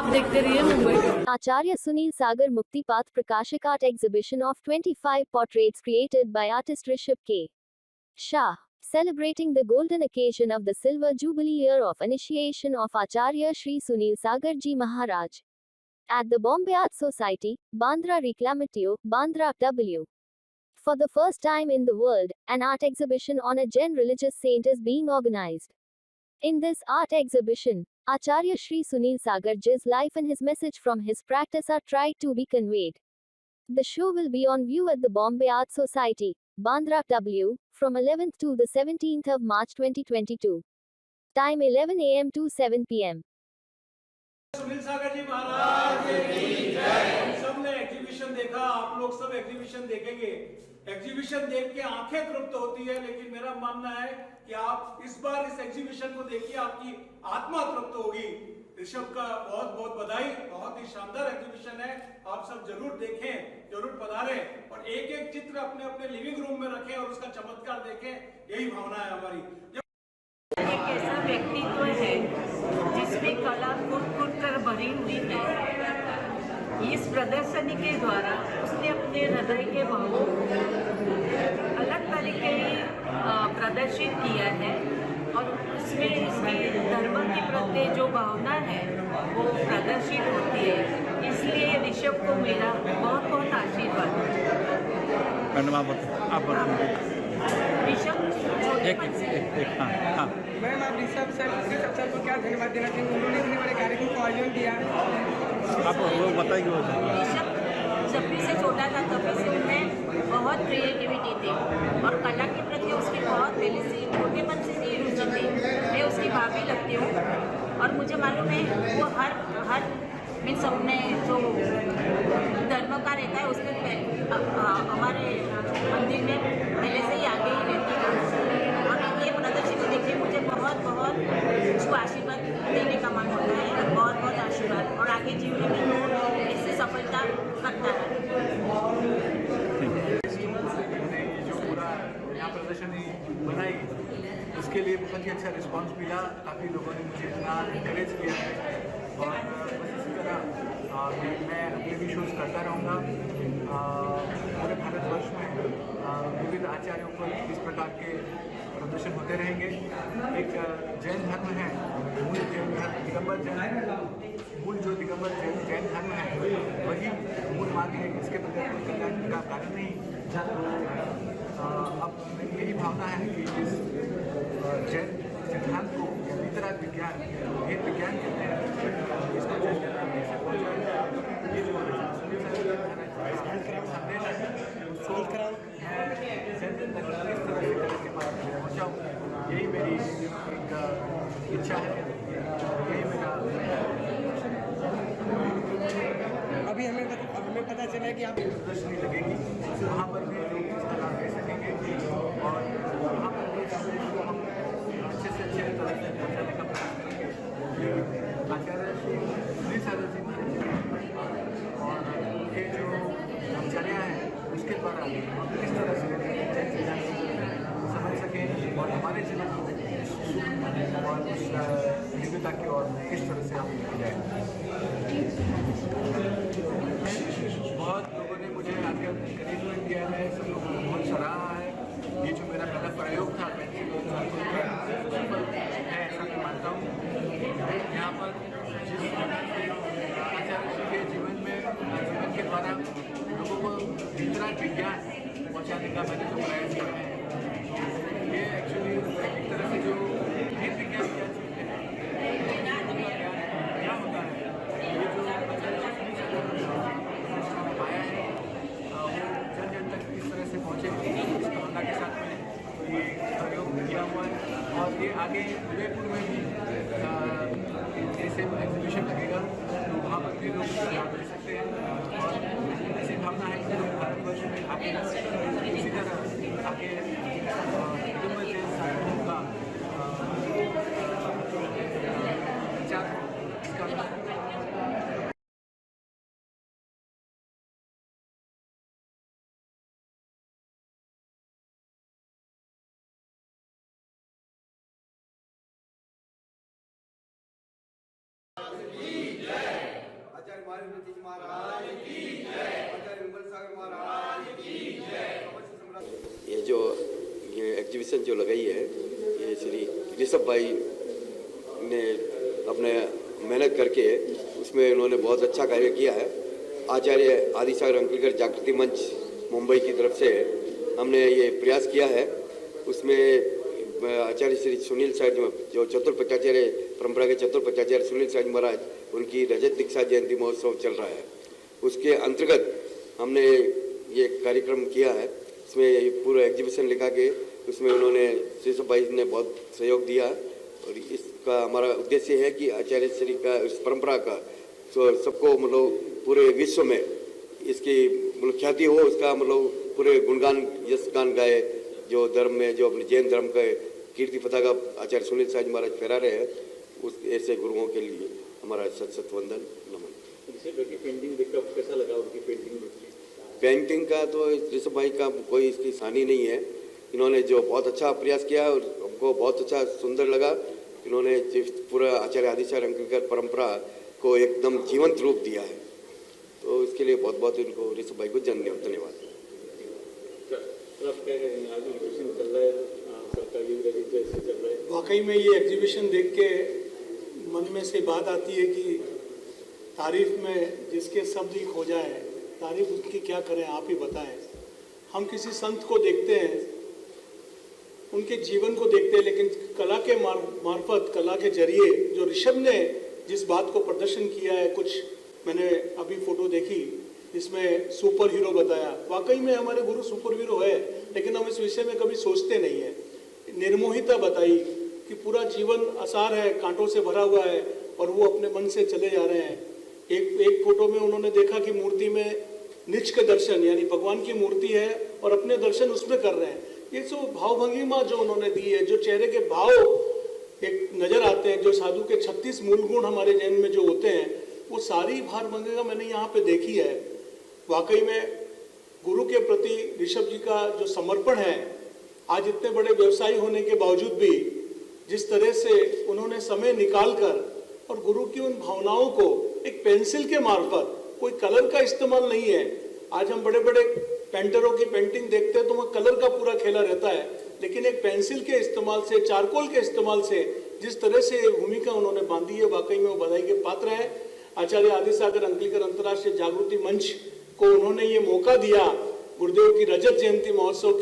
आप देखते रहिए Mumbai. Acharya Sunil Sagar Muktipath Prakashik Art Exhibition of 25 portraits created by artist Rishabh K. Shah, celebrating the golden occasion of the silver jubilee year of initiation of Acharya Shri Sunil Sagar Ji Maharaj at the Bombay Art Society, Bandra Reclamatio, Bandra W. For the first time in the world, an art exhibition on a Jain religious saint is being organized. In this art exhibition, Acharya Shri Sunil Sagar Ji's life and his message from his practice are tried to be conveyed. The show will be on view at the Bombay Art Society, Bandra W, from 11th to the 17th of March 2022. Time 11 a.m. to 7 p.m. Sunil सागर जी महाराज की जय। हम सब ने exhibition देखा, आप लोग सब exhibition देखेंगे। एग्जीबिशन देख के आंखें तृप्त होती है, लेकिन मेरा मानना है कि आप इस बार इस एग्जीबिशन को देखिए, आपकी आत्मा तृप्त होगी। ऋषभ का बहुत बहुत बधाई, बहुत ही शानदार एग्जीबिशन है। आप सब जरूर देखें, जरूर पधारें और एक एक चित्र अपने अपने लिविंग रूम में रखें और उसका चमत्कार देखें। यही भावना है हमारी। एक ऐसा व्यक्तित्व है जिसमें कला कुट कर भरी हुई है। इस प्रदर्शनी के द्वारा उसने अपने हृदय के भावों को अलग तरीके प्रदर्शित किया है और उसमें उसकी धर्म के प्रति जो भावना है वो प्रदर्शित होती है। इसलिए ऋषभ को मेरा बहुत बहुत आशीर्वाद। ऋषभ मैम, आप ऋषभ सर को क्या धन्यवाद देना चाहिए? उन्होंने इतने बड़े कार्यक्रम को आयोजन किया। आप वो बताइए। ऋषभ जब भी से छोटा था तभी से उनमें बहुत क्रिएटिविटी थी और कला के प्रति उसकी बहुत पहले से छोटेपन से ही रुचि थी। मैं उसकी भाभी लगती हूँ और मुझे मालूम है वो हर मीन्स अपने जो धर्म का रहता है उसमें हमारे मंदिर में पहले से ही आगे ही रहती है। और ये प्रदर्शनी देखिए, मुझे बहुत बहुत उसको आशीर्वाद देने का मन होता है और बहुत बहुत आशीर्वाद, और आगे जीवन में इससे सफलता करता है। जो पूरा यहाँ प्रदर्शनी बनाई उसके लिए बहुत ही अच्छा रिस्पांस मिला। काफ़ी लोगों ने मुझे इतना इंकरेज किया है और इसी तरह मैं अगले भी शोज़ करता रहूँगा। पूरे भारतवर्ष में विविध आचार्यों पर इस प्रकार के प्रदर्शन होते रहेंगे। एक जैन धर्म है, मूल जैन धर्म दिगंबर जैन, मूल जो दिगंबर जैन धर्म है वही मूल मार्ग है, इसके बगैर कोई कल्याण का कारण नहीं। अब यही भावना है कि इस जैन सिद्धांत को इतरा विज्ञान, भेद विज्ञान कहते हैं, इसको जैन कैसे पहुँचाया। ये जो संदेश है सोल कराओ जैन जन तक किस तरह से करने के बाद पहुँचाऊँ, यही मेरी एक इच्छा है, यही मेरा। अभी हमें पता चला है कि आप प्रदर्शनी लगेगी, वहाँ पर भी लोग इस तरह दे सकेंगे और वहाँ पर भी संदेश को हम अच्छे से अच्छे तरह से पहुँचाने का प्रयास करेंगे। आचार्य श्री सुनील सागर जी महाराज और उनके जो आचार्य हैं उसके द्वारा हम किस तरह से जैन सिद्धांत समझ सकें और हमारे जीवन को और उस दिव्यता की ओर किस तरह से हम लेके जाएँ। बहुत लोगों ने मुझे आगे एनकरेजमेंट दिया है, सब लोगों ने बहुत सराहा है। ये जो मेरा पहला प्रयोग था पेंसिल सफल है ऐसा मैं मानता हूँ। यहाँ पर जिस प्रकार से आचार्य जी के जीवन के द्वारा लोगों को इतना विज्ञान पहुँचाने का मैंने जो प्रयास किया है, ये एक्चुअली एक तरह से जो भेद विज्ञान क्या चीज़ है, क्या होता है, ये जो पाया है वो जन जन तक किस तरह से पहुँचे, इस भावना के साथ में ये प्रयोग किया हुआ है। और ये आगे उदयपुर में भी ऐसे एग्जीबिशन लगेगा तो वहाँ पर भी लोग लाभ ले सकते हैं और ऐसी भावना है कि लोग भारतवर्ष में आगे इसी तरह आगे दिगंबर जैन साधुओं का विचार इसका की जय। जो लगाई है, ये श्री ऋषभ भाई ने अपने मेहनत करके उसमें उन्होंने बहुत अच्छा कार्य किया है। आचार्य आदिसागर अंकलेकर जागृति मंच मुंबई की तरफ से हमने ये प्रयास किया है। उसमें आचार्य श्री सुनील साहब जो चतुर्पचाचार्य परंपरा के चतुर्पचाचार्य सुनील साहब महाराज, उनकी रजत दीक्षा जयंती महोत्सव चल रहा है। उसके अंतर्गत हमने ये कार्यक्रम किया है। इसमें पूरा एग्जीबिशन लिखा के उसमें उन्होंने ऋषभ भाई ने बहुत सहयोग दिया और इसका हमारा उद्देश्य है कि आचार्य श्री का इस परंपरा का तो सबको मतलब पूरे विश्व में इसकी मतलब ख्याति हो, उसका मतलब पूरे गुणगान यश गान गाए। जो धर्म में जो अपने जैन धर्म का कीर्ति पताका आचार्य सुनील साहब महाराज फहरा रहे हैं, उस ऐसे गुरुओं के लिए हमारा सत वंदन नमन। पेंटिंग देखकर कैसा लगा उनकी पेंटिंग? पेंटिंग का तो ऋषभ भाई का कोई इसकी सानी नहीं है। इन्होंने जो बहुत अच्छा प्रयास किया और हमको बहुत अच्छा सुंदर लगा। इन्होंने पूरा आचार्य आदिसागर अंकलेकर परंपरा को एकदम जीवंत रूप दिया है, तो इसके लिए बहुत बहुत इनको ऋषभ भाई को धन्यवाद। वाकई में ये एग्जीबिशन देख के मन में से बात आती है कि तारीफ में जिसके शब्द ही खो जाए, तारीफ उसकी क्या करें, आप ही बताएं। हम किसी संत को देखते हैं, उनके जीवन को देखते हैं, लेकिन कला के मार्फत, कला के जरिए जो ऋषभ ने जिस बात को प्रदर्शन किया है, कुछ मैंने अभी फोटो देखी जिसमें सुपर हीरो बताया। वाकई में हमारे गुरु सुपर हीरो है, लेकिन हम इस विषय में कभी सोचते नहीं है। निर्मोहिता बताई कि पूरा जीवन आसार है, कांटों से भरा हुआ है और वो अपने मन से चले जा रहे हैं। एक फोटो में उन्होंने देखा कि मूर्ति में निज के दर्शन, यानी भगवान की मूर्ति है और अपने दर्शन उसमें कर रहे हैं। ये जो भावभंगिमा जो उन्होंने दी है, जो चेहरे के भाव एक नजर आते हैं, जो साधु के 36 मूल गुण हमारे जैन में जो होते हैं, वो सारी भावभंगिमा मैंने यहाँ पे देखी है। वाकई में गुरु के प्रति ऋषभ जी का जो समर्पण है, आज इतने बड़े व्यवसायी होने के बावजूद भी जिस तरह से उन्होंने समय निकालकर और गुरु की उन भावनाओं को एक पेंसिल के मार्फत, कोई कलर का इस्तेमाल नहीं है। आज हम बड़े बड़े पेंटरों की पेंटिंग देखते हैं तो वहाँ कलर का पूरा खेला रहता है, लेकिन एक पेंसिल के इस्तेमाल से, चारकोल के इस्तेमाल से जिस तरह से भूमिका उन्होंने बांधी है, वाकई में वो बधाई के पात्र है। आचार्य आदिसागर अंकलेकर अंतर्राष्ट्रीय जागृति मंच को उन्होंने ये मौका दिया, गुरुदेव की रजत जयंती महोत्सव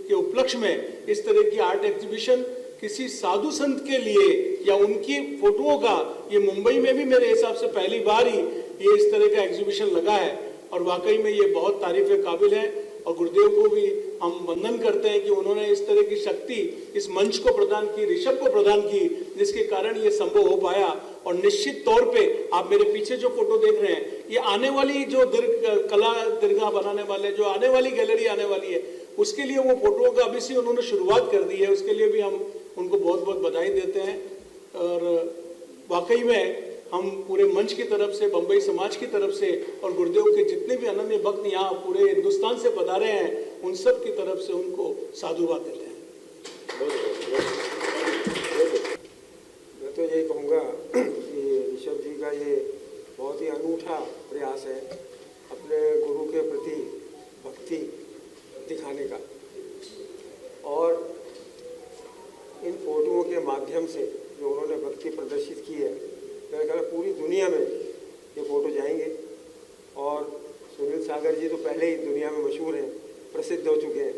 के उपलक्ष्य में इस तरह की आर्ट एग्जीबिशन किसी साधु संत के लिए या उनकी फोटोओं का, ये मुंबई में भी मेरे हिसाब से पहली बार ही ये इस तरह का एग्जीबिशन लगा है और वाकई में ये बहुत तारीफ के काबिल है। और गुरुदेव को भी हम वंदन करते हैं कि उन्होंने इस तरह की शक्ति इस मंच को प्रदान की, ऋषभ को प्रदान की, जिसके कारण ये संभव हो पाया। और निश्चित तौर पे आप मेरे पीछे जो फोटो देख रहे हैं, ये आने वाली जो कला दीर्घा बनाने वाले, जो आने वाली गैलरी आने वाली है, उसके लिए वो फोटोओं का अभी से उन्होंने शुरुआत कर दी है। उसके लिए भी हम उनको बहुत बहुत बधाई देते हैं। और वाकई में हम पूरे मंच की तरफ से, बम्बई समाज की तरफ से और गुरुदेव के जितने भी अनन्य भक्त यहाँ पूरे हिंदुस्तान से पधारे हैं, उन सब की तरफ से उनको साधुवाद देते हैं। मैं तो यही कहूँगा कि ऋषभ जी का ये बहुत ही अनूठा प्रयास है अपने गुरु के प्रति भक्ति दिखाने का, और इन फोटोओं के माध्यम से जो उन्होंने भक्ति प्रदर्शित की है, मेरे ख्याल पूरी दुनिया में ये फ़ोटो जाएंगे। और सुनील सागर जी तो पहले ही दुनिया में मशहूर हैं, प्रसिद्ध हो चुके हैं।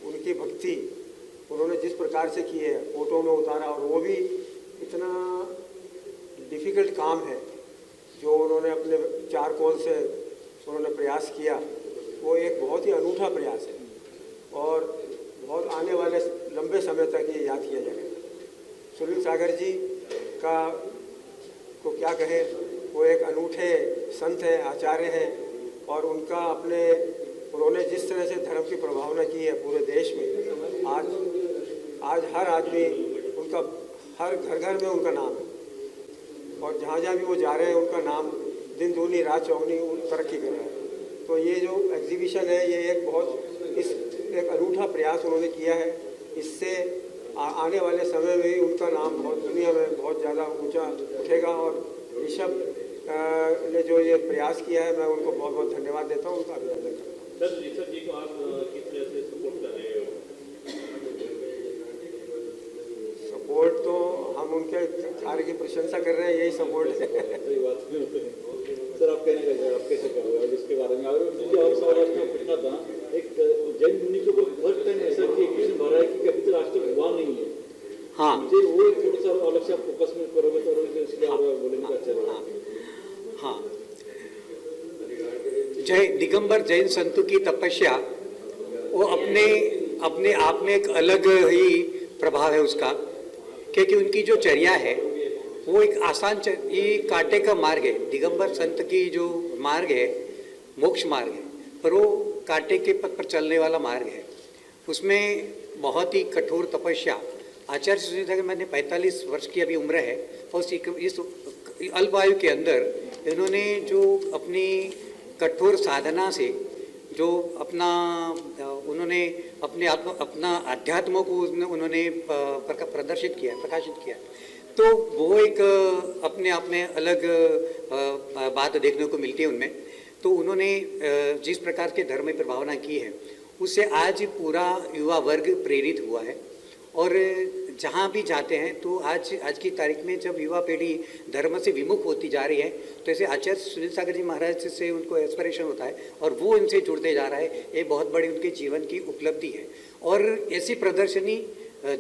उनकी भक्ति उन्होंने जिस प्रकार से की है, फ़ोटो में उतारा, और वो भी इतना डिफ़िकल्ट काम है जो उन्होंने अपने चारकोल से उन्होंने प्रयास किया, वो एक बहुत ही अनूठा प्रयास है और बहुत आने वाले लंबे समय तक ये याद किया जाएगा। सुनील सागर जी को क्या कहें, वो एक अनूठे संत हैं, आचार्य हैं, और उन्होंने जिस तरह से धर्म की प्रभावना की है पूरे देश में, आज हर आदमी उनका, हर घर घर में उनका नाम है और जहाँ जहाँ भी वो जा रहे हैं उनका नाम दिन दूनी रात चौगनी तरक्की कर रहा है। तो ये जो एग्जीबिशन है, ये एक अनूठा प्रयास उन्होंने किया है। इससे आने वाले समय में भी उनका नाम बहुत दुनिया में बहुत ज़्यादा ऊंचा उठेगा। और ऋषभ ने जो ये प्रयास किया है, मैं उनको बहुत बहुत धन्यवाद देता हूँ, उनका अभिनंदन करता हूँ। सर ऋषभ जी को आप किस तरह से सपोर्ट कर रहे हो? सपोर्ट तो हम उनके कार्य की प्रशंसा कर रहे हैं, यही सपोर्ट है। सही बात है। सर आप कहने का आप कैसे करोगे और इसके बारे में? और मुझे और सवाल आपको पूछना था, एक जैन मुनि को फर्स्ट टाइम ऐसा कि कृष्ण भरा है कि कभी तो आज तक हुआ नहीं है। हाँ, मुझे वो थोड़ा सा अलग से आप फोकस में करोगे तो इसलिए और बोलेंगे अच्छा लगेगा। हाँ, जय दिगंबर जैन संतों की तपस्या वो अपने आप में एक अलग ही प्रभाव है उसका, क्योंकि उनकी जो चर्या है वो एक आसान ये कांटे का मार्ग है। दिगंबर संत की जो मार्ग है मोक्ष मार्ग है, पर वो कांटे के पथ पर चलने वाला मार्ग है। उसमें बहुत ही कठोर तपस्या। आचार्य सुनील मैंने 45 वर्ष की अभी उम्र है और इस अल्प आयु के अंदर इन्होंने जो अपनी कठोर साधना से जो उन्होंने अपना अध्यात्म को उन्होंने प्रदर्शित किया, प्रकाशित किया, तो वो एक अपने आप में अलग बात देखने को मिलती है उनमें। तो उन्होंने जिस प्रकार के धर्म में प्रभावना की है उससे आज पूरा युवा वर्ग प्रेरित हुआ है। और जहाँ भी जाते हैं तो आज की तारीख में जब युवा पीढ़ी धर्म से विमुख होती जा रही है तो ऐसे आचार्य सुनील सागर जी महाराज से उनको एस्पिरेशन होता है और वो इनसे जुड़ते जा रहा है। ये बहुत बड़ी उनके जीवन की उपलब्धि है। और ऐसी प्रदर्शनी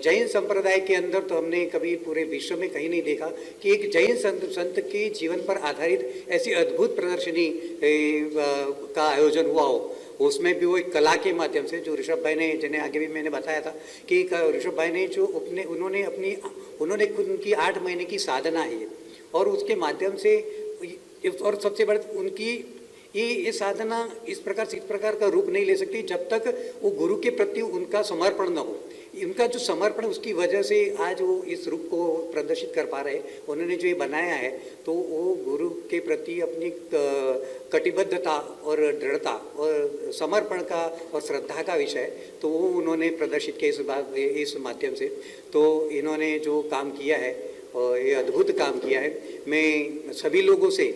जैन संप्रदाय के अंदर तो हमने कभी पूरे विश्व में कहीं नहीं देखा कि एक जैन संत के जीवन पर आधारित ऐसी अद्भुत प्रदर्शनी का आयोजन हुआ हो। उसमें भी वो एक कला के माध्यम से, जो ऋषभ भाई ने, जिन्हें आगे भी मैंने बताया था कि ऋषभ भाई ने जो उन्होंने खुद उनकी 8 महीने की साधना है और उसके माध्यम से, और सबसे बड़ा उनकी ये साधना इस प्रकार का रूप नहीं ले सकती जब तक वो गुरु के प्रति उनका समर्पण न हो। उनका जो समर्पण, उसकी वजह से आज वो इस रूप को प्रदर्शित कर पा रहे हैं। उन्होंने जो ये बनाया है तो वो गुरु के प्रति अपनी कटिबद्धता और दृढ़ता और समर्पण का और श्रद्धा का विषय, तो वो उन्होंने प्रदर्शित किया इस माध्यम से। तो इन्होंने जो काम किया है और ये अद्भुत काम किया है। मैं सभी लोगों से,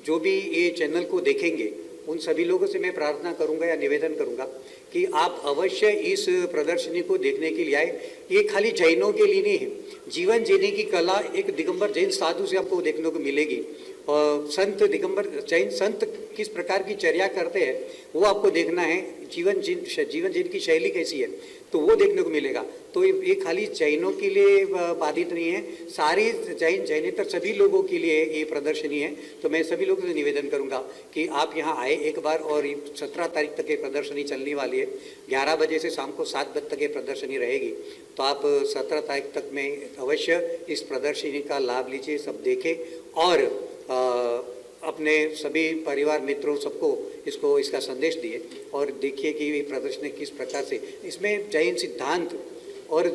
जो भी ये चैनल को देखेंगे, उन सभी लोगों से मैं प्रार्थना करूंगा या निवेदन करूंगा कि आप अवश्य इस प्रदर्शनी को देखने के लिए आए। ये खाली जैनों के लिए नहीं है, जीवन जीने की कला एक दिगंबर जैन साधु से आपको देखने को मिलेगी। और संत दिगंबर जैन संत किस प्रकार की चर्या करते हैं वो आपको देखना है। जीवन जीने की शैली कैसी है तो वो देखने को मिलेगा। तो ये खाली जैनों के लिए बाधित नहीं है, सारे जैनेतर सभी लोगों के लिए ये प्रदर्शनी है। तो मैं सभी लोगों से निवेदन करूंगा कि आप यहाँ आए एक बार। और 17 तारीख तक ये प्रदर्शनी चलने वाली है। 11 बजे से शाम को 7 बजे तक ये प्रदर्शनी रहेगी। तो आप 17 तारीख तक में अवश्य इस प्रदर्शनी का लाभ लीजिए, सब देखें और अपने सभी परिवार मित्रों सबको इसका संदेश दिए और देखिए कि ये प्रदर्शनी किस प्रकार से, इसमें जैन सिद्धांत और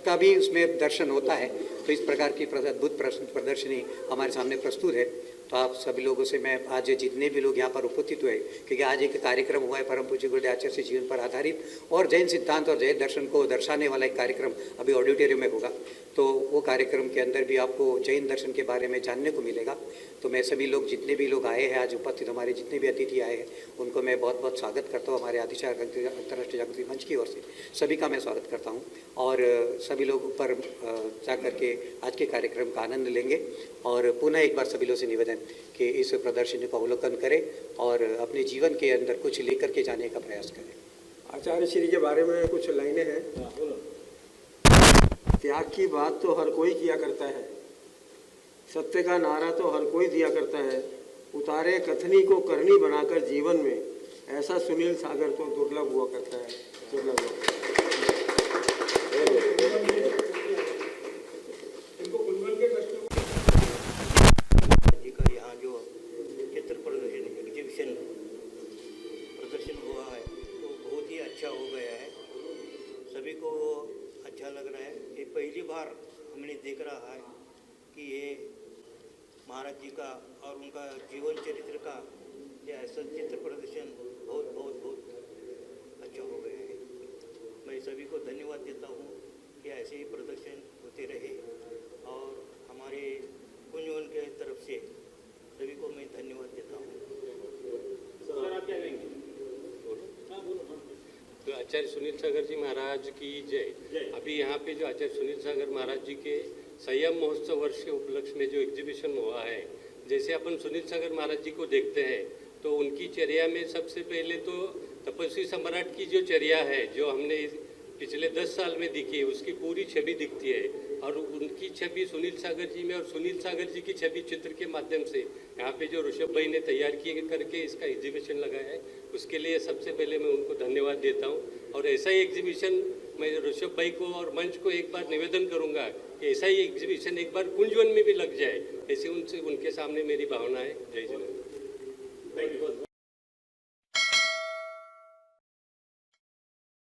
का भी उसमें दर्शन होता है। तो इस प्रकार की अद्भुत प्रदर्शनी हमारे सामने प्रस्तुत है। तो आप सभी लोगों से मैं आज जितने भी लोग यहाँ पर उपस्थित हुए, क्योंकि आज एक कार्यक्रम हुआ है परम पूज्य गुरुदेव आचार्य से जीवन पर आधारित और जैन सिद्धांत और जैन दर्शन को दर्शाने वाला एक कार्यक्रम अभी ऑडिटोरियम में होगा। तो वो कार्यक्रम के अंदर भी आपको जैन दर्शन के बारे में जानने को मिलेगा। तो मैं सभी लोग, जितने भी लोग आए हैं आज उपस्थित, हमारे जितने भी अतिथि आए हैं, उनको मैं बहुत बहुत स्वागत करता हूँ। हमारे आदिशार अंतर्राष्ट्रीय जागृति मंच की ओर से सभी का मैं स्वागत करता हूँ। और सभी लोग ऊपर जा करके आज के कार्यक्रम का आनंद लेंगे। और पुनः एक बार सभी लोगों से निवेदन कि इस प्रदर्शनी को अवलोकन करें और अपने जीवन के अंदर कुछ लेकर के जाने का प्रयास करें। आचार्य श्री के बारे में कुछ लाइनें हैं। त्याग की बात तो हर कोई किया करता है, सत्य का नारा तो हर कोई दिया करता है, उतारे कथनी को करनी बनाकर जीवन में, ऐसा सुनील सागर तो दुर्लभ हुआ करता है, दुर्लभ हुआ। यहाँ जो चित्र एग्जीबिशन प्रदर्शन हुआ है वो बहुत ही अच्छा हो गया है, सभी को अच्छा लग रहा है। ये पहली बार हमने देख रहा है कि ये महाराज जी का और उनका जीवन चरित्र का ये ऐसा चित्र प्रदर्शन बहुत बहुत बहुत अच्छा हो गया है। मैं सभी को धन्यवाद देता हूँ कि ऐसे ही प्रदर्शन होते रहे और हमारे कुंजवन के तरफ से सभी को मैं धन्यवाद देता हूँ। सर आप क्या कहेंगे? आचार्य सुनील सागर जी महाराज की जय। अभी यहाँ पे जो आचार्य सुनील सागर महाराज जी के संयम महोत्सव वर्ष के उपलक्ष्य में जो एग्जीबिशन हुआ है, जैसे अपन सुनील सागर महाराज जी को देखते हैं तो उनकी चर्या में सबसे पहले तो तपस्वी सम्राट की जो चर्या है जो हमने पिछले 10 साल में दिखी है उसकी पूरी छवि दिखती है, और उनकी छवि सुनील सागर जी में और सुनील सागर जी की छवि चित्र के माध्यम से यहाँ पे जो ऋषभ भाई ने तैयार किए करके इसका एग्जीबिशन लगाया है, उसके लिए सबसे पहले मैं उनको धन्यवाद देता हूँ। और ऐसा ही एग्जीबिशन मैं ऋषभ भाई को और मंच को एक बार निवेदन करूँगा कि ऐसा ही एग्जीबिशन एक बार कुंजवन में भी लग जाए, ऐसी उनसे उनके सामने मेरी भावना है। जय जिनेन्द्र।